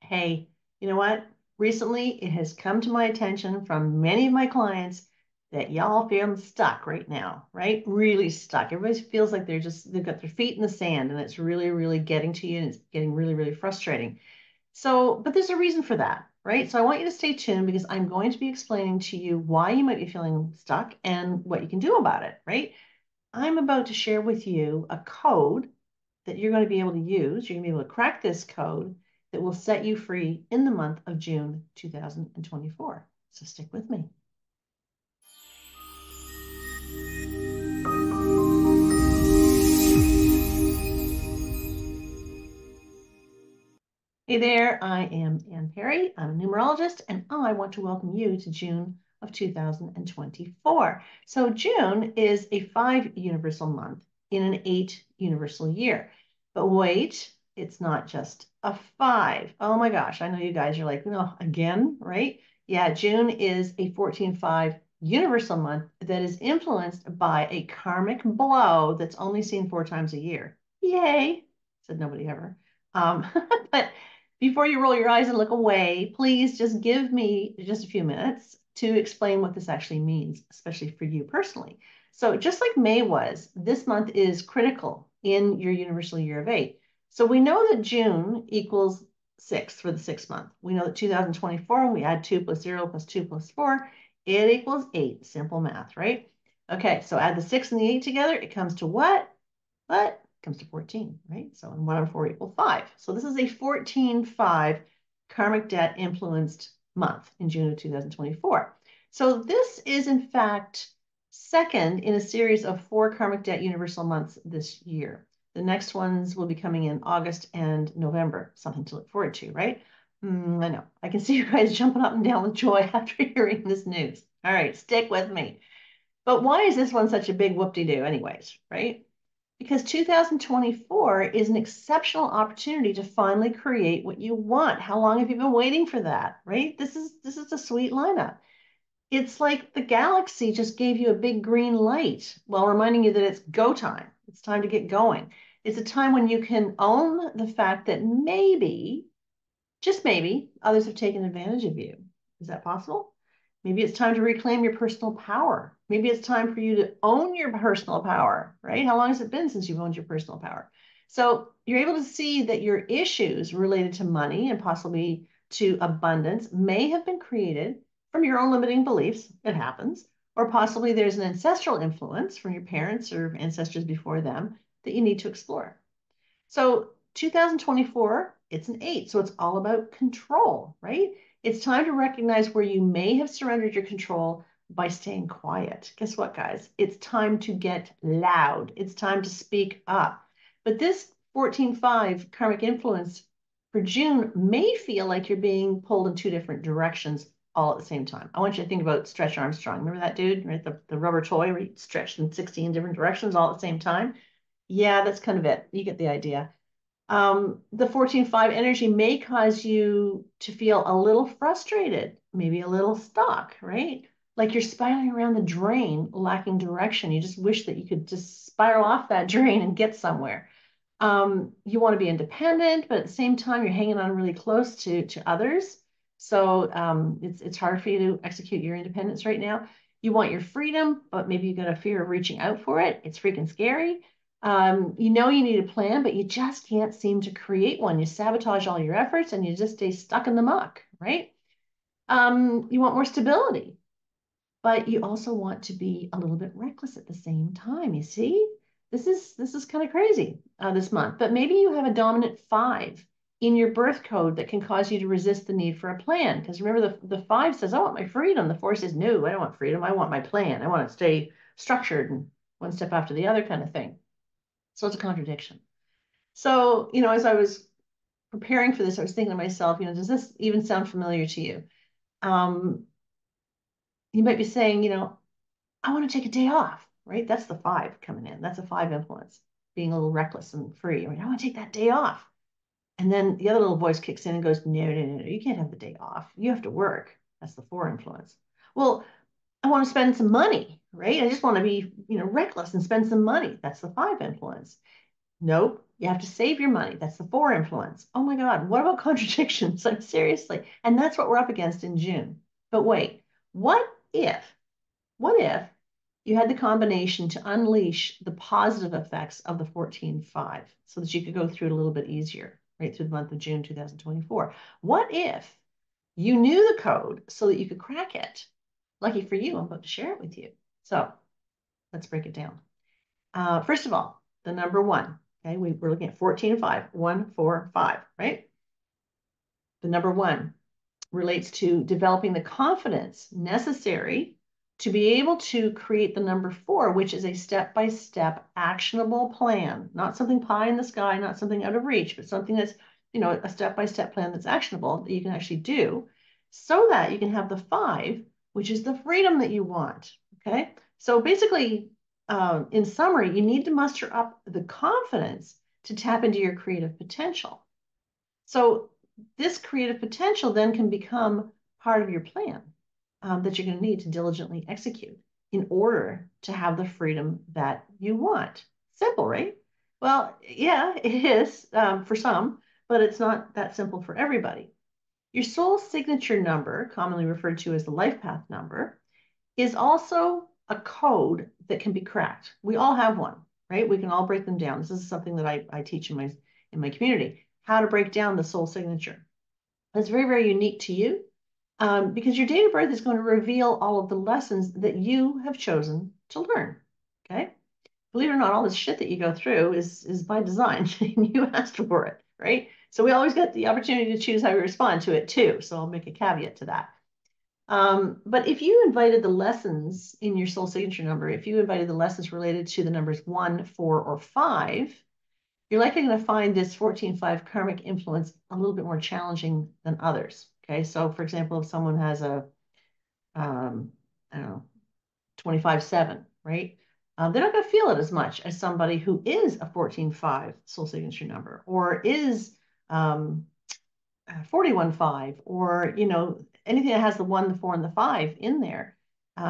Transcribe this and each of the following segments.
hey, you know what? Recently, it has come to my attention from many of my clients that y'all feeling stuck right now, right? Really stuck. Everybody feels like they've got their feet in the sand and it's really, really getting to you and it's getting really, really frustrating. So, but there's a reason for that, right? So I want you to stay tuned because I'm going to be explaining to you why you might be feeling stuck and what you can do about it, right? I'm about to share with you a code that you're going to be able to use. You're going to be able to crack this code that will set you free in the month of June 2024. So stick with me. Hey there, I am Ann Perry. I'm a numerologist, and I want to welcome you to June of 2024. So June is a 5 universal month in an 8 universal year. But wait, it's not just a 5. Oh my gosh, I know you guys are like, no, again, right? Yeah, June is a 14-5 universal month that is influenced by a karmic blow that's only seen 4 times a year. Yay, said nobody ever. But before you roll your eyes and look away, please just give me just a few minutes to explain what this actually means, especially for you personally. So, just like May was, this month is critical in your universal year of 8. So, we know that June equals 6 for the 6th month. We know that 2024, when we add 2 plus 0 plus 2 plus 4, it equals 8. Simple math, right? Okay, so add the 6 and the 8 together, it comes to what? What? Comes to 14, right? So and 1 and 4 equal 5. So this is a 14-5 karmic debt influenced month in June of 2024. So this is in fact second in a series of 4 karmic debt universal months this year. The next ones will be coming in August and November, something to look forward to, right? I know. I can see you guys jumping up and down with joy after hearing this news. All right, stick with me. But why is this one such a big whoop-de-doo anyways, right? Because 2024 is an exceptional opportunity to finally create what you want. How long have you been waiting for that, right? This is a sweet lineup. It's like the galaxy just gave you a big green light while reminding you that it's go time. It's time to get going. It's a time when you can own the fact that maybe, just maybe, others have taken advantage of you. Is that possible? Maybe it's time to reclaim your personal power. Maybe it's time for you to own your personal power, right? How long has it been since you've owned your personal power? So you're able to see that your issues related to money and possibly to abundance may have been created from your own limiting beliefs. It happens. Or possibly there's an ancestral influence from your parents or ancestors before them that you need to explore. So 2024, it's an 8. So it's all about control, right? It's time to recognize where you may have surrendered your control by staying quiet. Guess what, guys? It's time to get loud. It's time to speak up. But this 14-5 karmic influence for June may feel like you're being pulled in 2 different directions all at the same time. I want you to think about Stretch Armstrong. Remember that dude, right? The rubber toy where he stretched in 16 different directions all at the same time? Yeah, that's kind of it. You get the idea. The 14-5 energy may cause you to feel a little frustrated, maybe a little stuck, right? Like you're spiraling around the drain, lacking direction. You just wish that you could just spiral off that drain and get somewhere. You want to be independent, but at the same time, you're hanging on really close to others. So it's hard for you to execute your independence right now. You want your freedom, but maybe you got a fear of reaching out for it. It's freaking scary. You know you need a plan, but you just can't seem to create one. You sabotage all your efforts and you just stay stuck in the muck, right? You want more stability, but you also want to be a little bit reckless at the same time. You see, this is kind of crazy this month. But maybe you have a dominant 5 in your birth code that can cause you to resist the need for a plan. Because remember, the 5 says, I want my freedom. The 4 says, no, I don't want freedom. I want my plan. I want to stay structured and one step after the other kind of thing. So it's a contradiction. So, as I was preparing for this, I was thinking to myself, does this even sound familiar to you? Um, you might be saying, I want to take a day off, right? That's the 5 coming in. That's a 5 influence, being a little reckless and free. I want to take that day off. And then the other little voice kicks in and goes, no, no, no, no, you can't have the day off. You have to work. That's the 4 influence. Well, I want to spend some money, right? I just want to be, reckless and spend some money. That's the 5 influence. Nope. You have to save your money. That's the 4 influence. Oh my God, what about contradictions? Like, seriously. And that's what we're up against in June. But wait, what if, what if you had the combination to unleash the positive effects of the 14-5 so that you could go through it a little bit easier, right through the month of June 2024? What if you knew the code so that you could crack it? Lucky for you, I'm about to share it with you. So let's break it down. First of all, the number 1. Okay, we're looking at 14-5, 1, 4, 5, right? The number 1 relates to developing the confidence necessary to be able to create the number 4, which is a step-by-step actionable plan, not something pie in the sky, not something out of reach, but something that's, a step-by-step plan that's actionable that you can actually do so that you can have the 5, which is the freedom that you want. Okay. So basically, in summary, you need to muster up the confidence to tap into your creative potential. So this creative potential then can become part of your plan that you're going to need to diligently execute in order to have the freedom that you want. Simple, right? Well, yeah, it is for some, but it's not that simple for everybody. Your soul signature number, commonly referred to as the life path number, is also a code that can be cracked. We all have one, right? We can all break them down. This is something that I teach in my community, how to break down the soul signature. It's very, very unique to you because your date of birth is going to reveal all of the lessons that you have chosen to learn. Okay. Believe it or not, all this shit that you go through is by design. You asked for it, right? So we always get the opportunity to choose how we respond to it too. So I'll make a caveat to that. But if you invited the lessons in your soul signature number, if you invited the lessons related to the numbers 1, 4, or 5, you're likely going to find this 14-5 karmic influence a little bit more challenging than others. Okay, so for example, if someone has a, I don't know, 25-7, right? They're not going to feel it as much as somebody who is a 14-5 soul signature number or is 41-5 or, anything that has the 1, the 4, and the 5 in there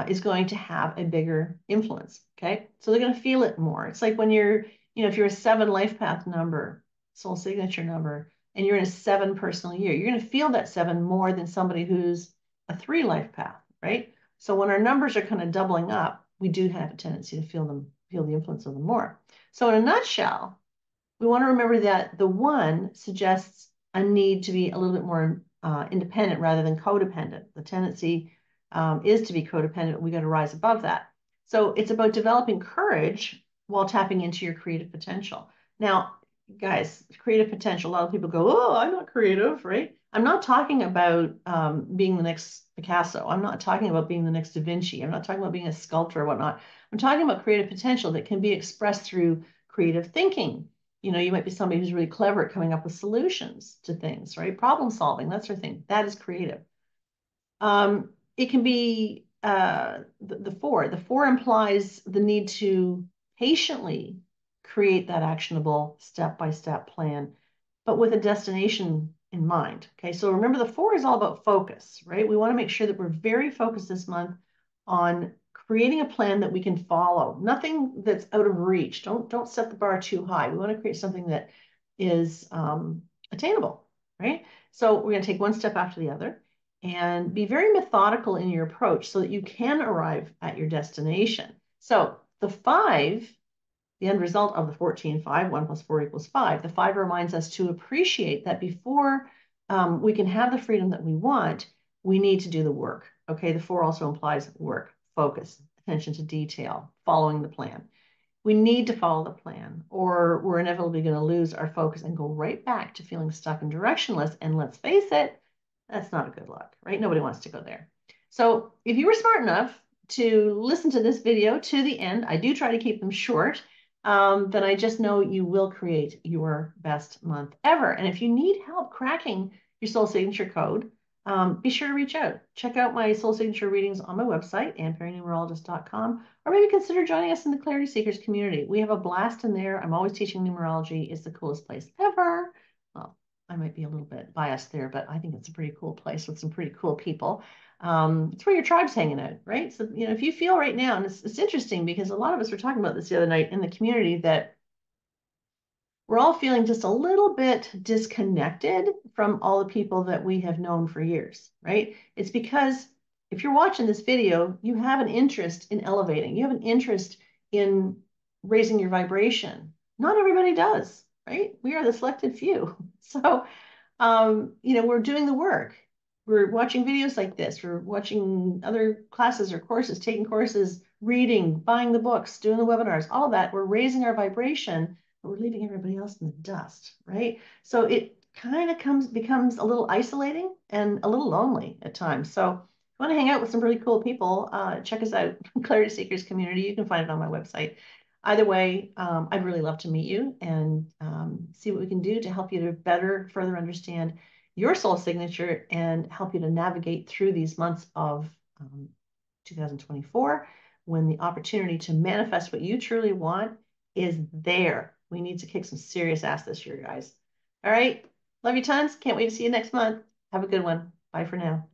is going to have a bigger influence. Okay. So they're going to feel it more. It's like when if you're a 7 life path number, soul signature number, and you're in a 7 personal year, you're going to feel that 7 more than somebody who's a 3 life path, right? So when our numbers are kind of doubling up, we do have a tendency to feel the influence of them more. So in a nutshell, we want to remember that the 1 suggests a need to be a little bit more independent rather than codependent. The tendency is to be codependent, but we got to rise above that. So it's about developing courage while tapping into your creative potential. Now, guys, creative potential, a lot of people go, oh, I'm not creative, right? I'm not talking about being the next Picasso. I'm not talking about being the next Da Vinci. I'm not talking about being a sculptor or whatnot. I'm talking about creative potential that can be expressed through creative thinking. You might be somebody who's really clever at coming up with solutions to things, right? Problem solving, that sort of thing. That is creative. It can be the 4. The 4 implies the need to patiently create that actionable step-by-step plan, but with a destination in mind. Okay, so remember the 4 is all about focus, right? We want to make sure that we're very focused this month on creating a plan that we can follow. Nothing that's out of reach. Don't set the bar too high. We want to create something that is attainable, right? So we're going to take one step after the other and be very methodical in your approach so that you can arrive at your destination. So the 5, the end result of the 14-5, 1 + 4 = 5. The 5 reminds us to appreciate that before we can have the freedom that we want, we need to do the work. Okay, the 4 also implies work, focus, attention to detail, following the plan. We need to follow the plan, or we're inevitably going to lose our focus and go right back to feeling stuck and directionless. And let's face it, that's not a good look, right? Nobody wants to go there. So if you were smart enough to listen to this video to the end, I do try to keep them short, then I just know you will create your best month ever. And if you need help cracking your soul signature code, be sure to reach out. Check out my soul signature readings on my website, annperrynumerologist.com, or maybe consider joining us in the Clarity Seekers community. We have a blast in there. I'm always teaching numerology. It's the coolest place ever. Well, I might be a little bit biased there, but I think it's a pretty cool place with some pretty cool people. It's where your tribe's hanging out, right? So, if you feel right now, and it's interesting because a lot of us were talking about this the other night in the community, that we're all feeling just a little bit disconnected from all the people that we have known for years, right? It's because if you're watching this video, you have an interest in elevating, you have an interest in raising your vibration. Not everybody does, right? We are the selected few. So, we're doing the work. We're watching videos like this. We're watching other classes or courses, taking courses, reading, buying the books, doing the webinars, all of that. We're raising our vibration, but we're leaving everybody else in the dust, right? So it kind of becomes a little isolating and a little lonely at times. So if you want to hang out with some really cool people, check us out, Clarity Seekers Community. You can find it on my website. Either way, I'd really love to meet you and see what we can do to help you to better further understand your soul signature and help you to navigate through these months of 2024, when the opportunity to manifest what you truly want is there. We need to kick some serious ass this year, guys. All right. Love you tons. Can't wait to see you next month. Have a good one. Bye for now.